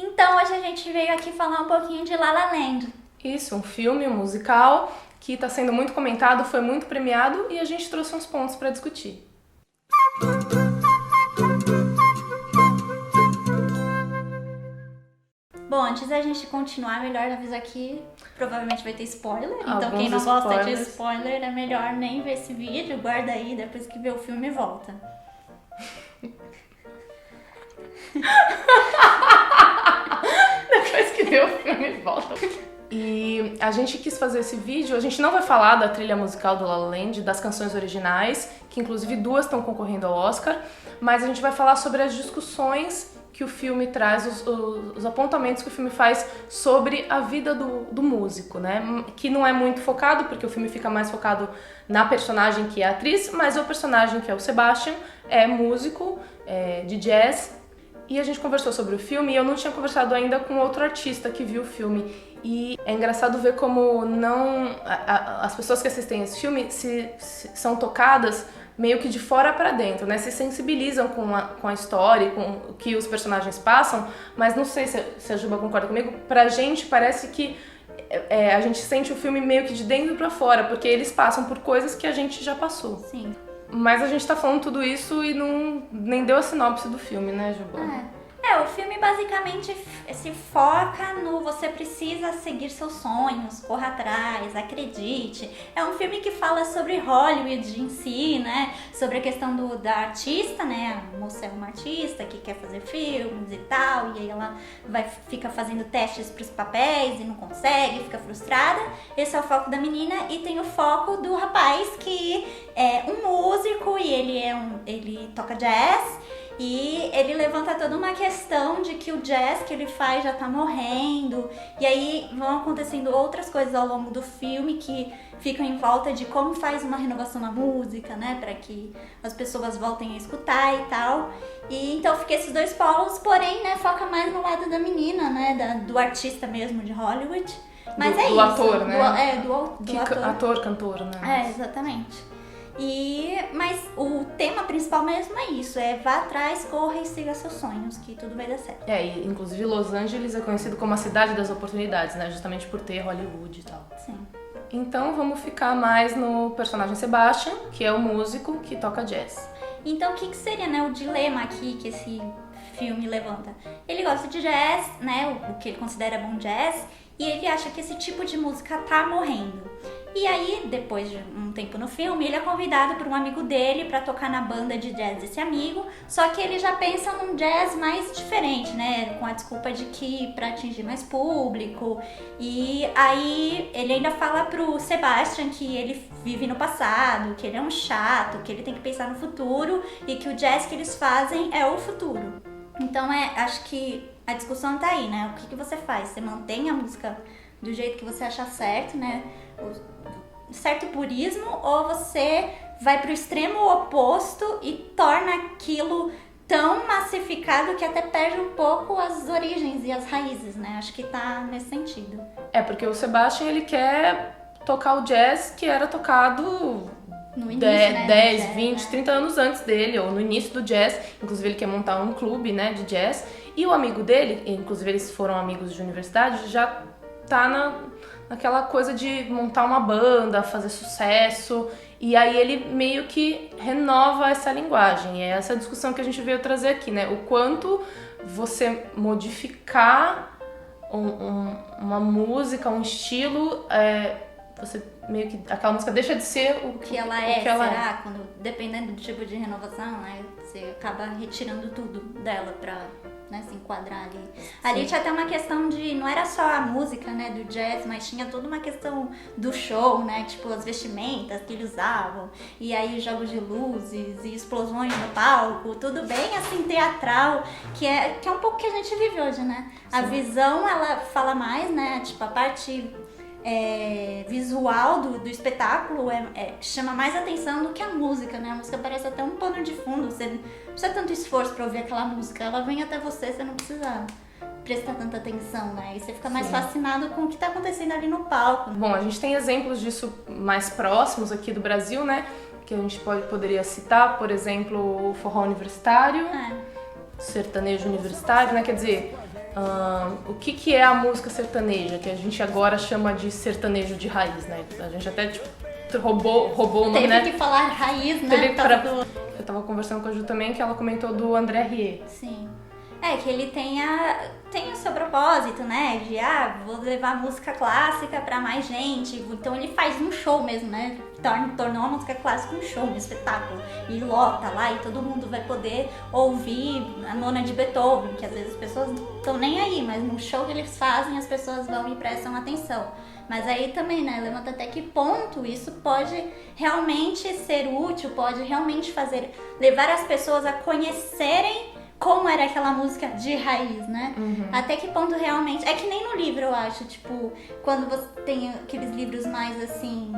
Então hoje a gente veio aqui falar um pouquinho de La La Land. Isso, um filme, um musical que está sendo muito comentado, foi muito premiado e a gente trouxe uns pontos para discutir. Bom, antes da gente continuar, melhor avisar que provavelmente vai ter spoiler. Então Alguns quem não gosta de spoilers. spoiler é melhor nem ver esse vídeo, guarda aí, depois que vê o filme volta. Depois que vê o filme, volta. E a gente quis fazer esse vídeo, a gente não vai falar da trilha musical do La La Land, das canções originais, que inclusive 2 estão concorrendo ao Oscar, mas a gente vai falar sobre as discussões que o filme traz, os apontamentos que o filme faz sobre a vida do músico, né? Que não é muito focado, porque o filme fica mais focado na personagem que é a atriz, mas o personagem que é o Sebastian é músico, de jazz. E a gente conversou sobre o filme e eu não tinha conversado ainda com outro artista que viu o filme. E é engraçado ver como as pessoas que assistem esse filme são tocadas meio que de fora pra dentro, né? Se sensibilizam com a história, com o que os personagens passam, mas não sei se a Juba concorda comigo, pra gente parece que a gente sente o filme meio que de dentro pra fora, porque eles passam por coisas que a gente já passou. Sim. Mas a gente tá falando tudo isso e nem deu a sinopse do filme, né, Juba? O filme basicamente se foca no você precisa seguir seus sonhos, corra atrás, acredite. É um filme que fala sobre Hollywood em si, né? Sobre a questão da artista, né? A moça é uma artista que quer fazer filmes e tal, e aí ela fica fazendo testes para os papéis e não consegue, fica frustrada. Esse é o foco da menina e tem o foco do rapaz que é um músico e ele toca jazz. E ele levanta toda uma questão de que o jazz que ele faz já tá morrendo. E aí vão acontecendo outras coisas ao longo do filme que ficam em volta de como faz uma renovação na música, né? Pra que as pessoas voltem a escutar e tal. E então fica esses dois polos, porém, né, foca mais no lado da menina, né? Do artista mesmo de Hollywood. Mas é isso. Do ator, né? Do ator. Ator, cantor, né? Exatamente. Mas o tema principal mesmo é isso, vá atrás, corra e siga seus sonhos, que tudo vai dar certo. E inclusive Los Angeles é conhecido como a cidade das oportunidades, né? Justamente por ter Hollywood e tal. Sim. Então vamos ficar mais no personagem Sebastian, que é o músico que toca jazz. Então o que seria, né, o dilema aqui que esse filme levanta? Ele gosta de jazz, né, o que ele considera bom jazz, e ele acha que esse tipo de música tá morrendo. E aí, depois de um tempo no filme, ele é convidado por um amigo dele pra tocar na banda de jazz desse amigo, só que ele já pensa num jazz mais diferente, né, com a desculpa de que pra atingir mais público. E aí ele ainda fala pro Sebastian que ele vive no passado, que ele é um chato, que ele tem que pensar no futuro e que o jazz que eles fazem é o futuro. Então acho que a discussão tá aí, né? O que você faz? Você mantém a música do jeito que você achar certo, né? Certo purismo, ou você vai pro extremo oposto e torna aquilo tão massificado que até perde um pouco as origens e as raízes, né? Acho que tá nesse sentido. Porque o Sebastian, ele quer tocar o jazz que era tocado no início, né? 10, 20, 30 anos antes dele, ou no início do jazz. Inclusive ele quer montar um clube, né, de jazz. E o amigo dele, inclusive eles foram amigos de universidade, já tá naquela coisa de montar uma banda, fazer sucesso, e aí ele meio que renova essa linguagem. É essa discussão que a gente veio trazer aqui, né? O quanto você modificar uma música, um estilo, você meio que aquela música deixa de ser o que ela é. Será? Quando, dependendo do tipo de renovação, né? Você acaba retirando tudo dela pra, né, se enquadrar ali. Sim. Ali tinha até uma questão de, não era só a música, né, do jazz, mas tinha toda uma questão do show, né, tipo as vestimentas que eles usavam, e aí jogos de luzes e explosões no palco, tudo bem assim teatral, que é um pouco que a gente vive hoje, né? Sim. A visão, ela fala mais, né, tipo a parte visual do espetáculo chama mais atenção do que a música, né? A música parece até um pano de fundo, você não precisa tanto esforço pra ouvir aquela música, ela vem até você não precisa prestar tanta atenção, né? E você fica mais fascinado com o que tá acontecendo ali no palco. Bom, a gente tem exemplos disso mais próximos aqui do Brasil, né? Que a gente poderia citar, por exemplo, o forró universitário, sertanejo universitário, né? Quer dizer, o que é a música sertaneja, que a gente agora chama de sertanejo de raiz, né? A gente até roubou o nome, né? Teve que falar raiz, né? Eu tava conversando com a Ju também, que ela comentou do André Rieu. Sim. Que ele tem o seu propósito, né? De, vou levar música clássica pra mais gente. Então ele faz um show mesmo, né? Tornou a música clássica um show, um espetáculo. E lota lá e todo mundo vai poder ouvir a nona de Beethoven, que às vezes as pessoas não estão nem aí, mas no show que eles fazem as pessoas vão e prestam atenção. Mas aí também, né, levanta até que ponto isso pode realmente ser útil, pode realmente levar as pessoas a conhecerem como era aquela música de raiz, né? Até que ponto realmente... É que nem no livro, eu acho, tipo, quando você tem aqueles livros mais, assim,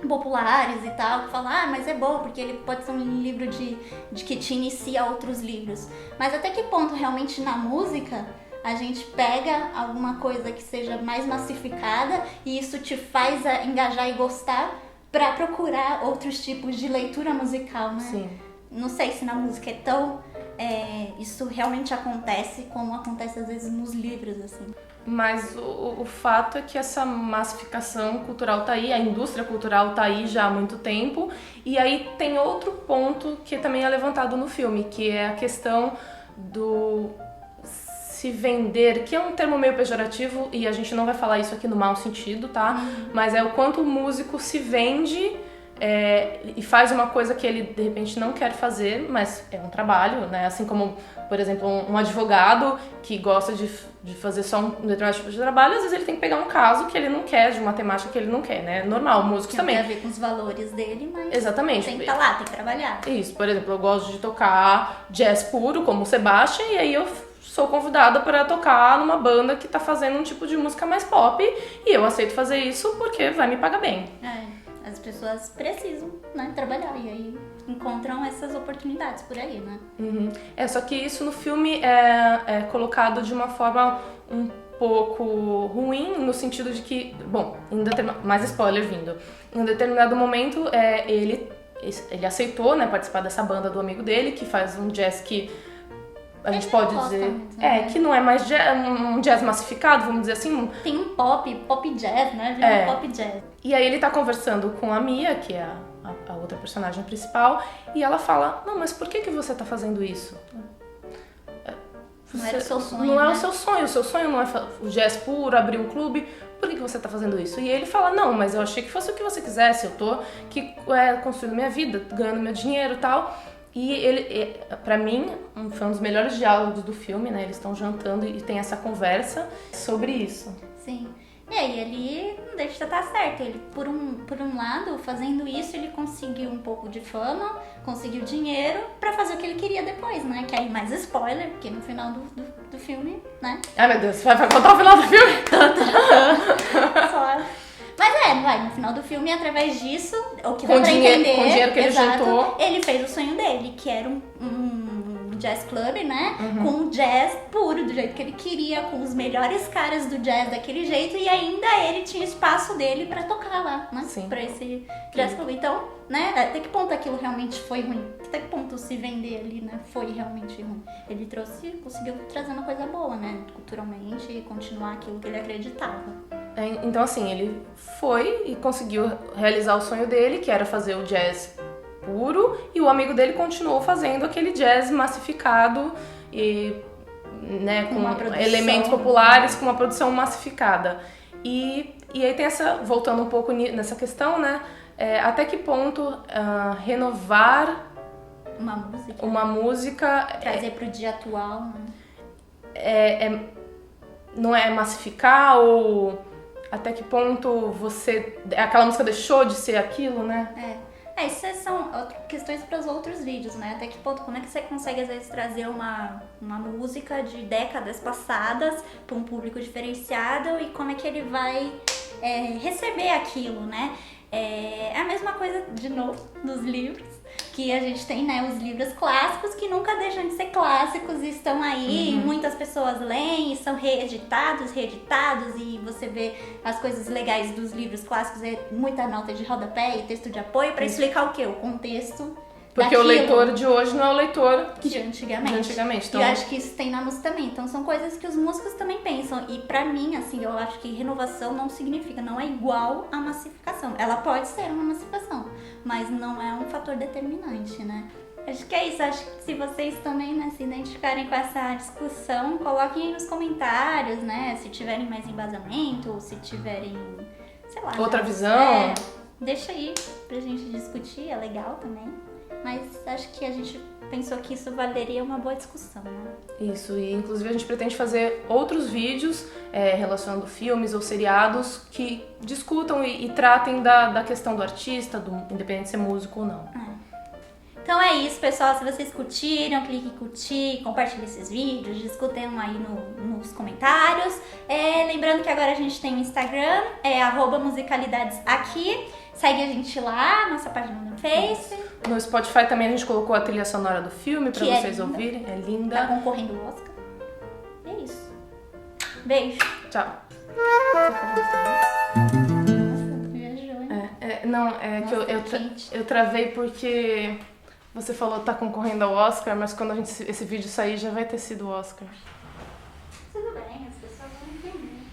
populares e tal, que falam, mas é bom, porque ele pode ser um livro de que te inicia a outros livros. Mas até que ponto realmente na música a gente pega alguma coisa que seja mais massificada e isso te faz engajar e gostar pra procurar outros tipos de leitura musical, né? Sim. Não sei se na música é tão... isso realmente acontece como acontece às vezes nos livros, assim. Mas o fato é que essa massificação cultural tá aí, a indústria cultural tá aí já há muito tempo. E aí tem outro ponto que também é levantado no filme, que é a questão do se vender, que é um termo meio pejorativo e a gente não vai falar isso aqui no mau sentido, tá? Mas é o quanto o músico se vende e faz uma coisa que ele de repente não quer fazer, mas é um trabalho, né? Assim como, por exemplo, um advogado que gosta de fazer só um determinado tipo de trabalho, às vezes ele tem que pegar um caso que ele não quer, de uma temática que ele não quer, né? Normal, músicos também. Tem a ver com os valores dele, mas exatamente. Tem que estar lá, tem que trabalhar. Isso, por exemplo, eu gosto de tocar jazz puro, como o Sebastian, e aí eu sou convidada para tocar numa banda que tá fazendo um tipo de música mais pop, e eu aceito fazer isso porque vai me pagar bem. As pessoas precisam, né, trabalhar e aí encontram essas oportunidades por aí, né? Só que isso no filme é colocado de uma forma um pouco ruim, no sentido de que, bom, mais spoiler vindo, em um determinado momento ele aceitou, né, participar dessa banda do amigo dele, que faz um jazz que a gente pode dizer muito, né? que não é mais um jazz massificado, vamos dizer assim. Tem um pop jazz, né? Já é um pop jazz. E aí ele tá conversando com a Mia, que é a outra personagem principal, e ela fala, não, mas por que você tá fazendo isso? Não era o seu sonho, Não é né? o seu sonho não é o jazz puro, abrir um clube, por que você tá fazendo isso? E ele fala, não, mas eu achei que fosse o que você quisesse, eu tô aqui construindo minha vida, ganhando meu dinheiro e tal. E ele, pra mim, foi um dos melhores diálogos do filme, né? Eles estão jantando e tem essa conversa sobre isso. Sim. E aí ele não deixa de estar certo. Ele, por um lado, fazendo isso, ele conseguiu um pouco de fama, conseguiu dinheiro pra fazer o que ele queria depois, né? Que aí mais spoiler, porque no final do filme, né? Ai, meu Deus, vai contar o final do filme? Só... Mas no final do filme, através disso, o que dá com pra dinheiro, entender, com o dinheiro que ele juntou, ele fez o sonho dele, que era um jazz club, né? Com jazz puro, do jeito que ele queria, com os melhores caras do jazz daquele jeito, e ainda ele tinha espaço dele pra tocar lá, né? Sim. Pra esse jazz club. Então, né? Até que ponto aquilo realmente foi ruim? Até que ponto se vender ali, né? Foi realmente ruim? Ele conseguiu trazer uma coisa boa, né? Culturalmente, e continuar aquilo que ele acreditava. Então, assim, ele foi e conseguiu realizar o sonho dele, que era fazer o jazz puro, e o amigo dele continuou fazendo aquele jazz massificado e, né, com elementos populares, com uma produção massificada. E aí tem voltando um pouco nessa questão, né, até que ponto renovar uma música trazer pro dia atual, né? Não é massificar, ou até que ponto aquela música deixou de ser aquilo, né? Isso são questões para os outros vídeos, né? Até que ponto, como é que você consegue às vezes trazer uma música de décadas passadas para um público diferenciado e como é que ele vai receber aquilo, né? É a mesma coisa, de novo, nos livros, que a gente tem, né, os livros clássicos que nunca deixam de ser clássicos e estão aí, muitas pessoas leem e são reeditados, e você vê as coisas legais dos livros clássicos, muita nota de rodapé e texto de apoio para explicar o quê? O contexto Porque o leitor de hoje não é o leitor de antigamente. Então... E eu acho que isso tem na música também. Então são coisas que os músicos também pensam. E pra mim, assim, eu acho que renovação não significa, não é igual a massificação. Ela pode ser uma massificação, mas não é um fator determinante, né? Acho que é isso. Acho que se vocês também, né, se identificarem com essa discussão, coloquem aí nos comentários, né? Se tiverem mais embasamento, ou se tiverem, sei lá... outra visão. Deixa aí pra gente discutir, é legal também. Mas acho que a gente pensou que isso valeria uma boa discussão, né? Isso, e inclusive a gente pretende fazer outros vídeos relacionando filmes ou seriados que discutam e tratem da questão do artista, independente de ser músico ou não. Então é isso, pessoal. Se vocês curtiram, clique em curtir, compartilhe esses vídeos, discutam aí nos comentários. Lembrando que agora a gente tem o Instagram, @musicalidadesaqui. Segue a gente lá, nossa página no Face. No Spotify também a gente colocou a trilha sonora do filme pra vocês linda. ouvirem. É linda. Tá concorrendo ao Oscar. E é isso. Beijo. Tchau. Nossa, viajou, hein? Eu travei porque você falou que tá concorrendo ao Oscar, mas quando esse vídeo sair já vai ter sido o Oscar. Tudo bem, as pessoas vão entender.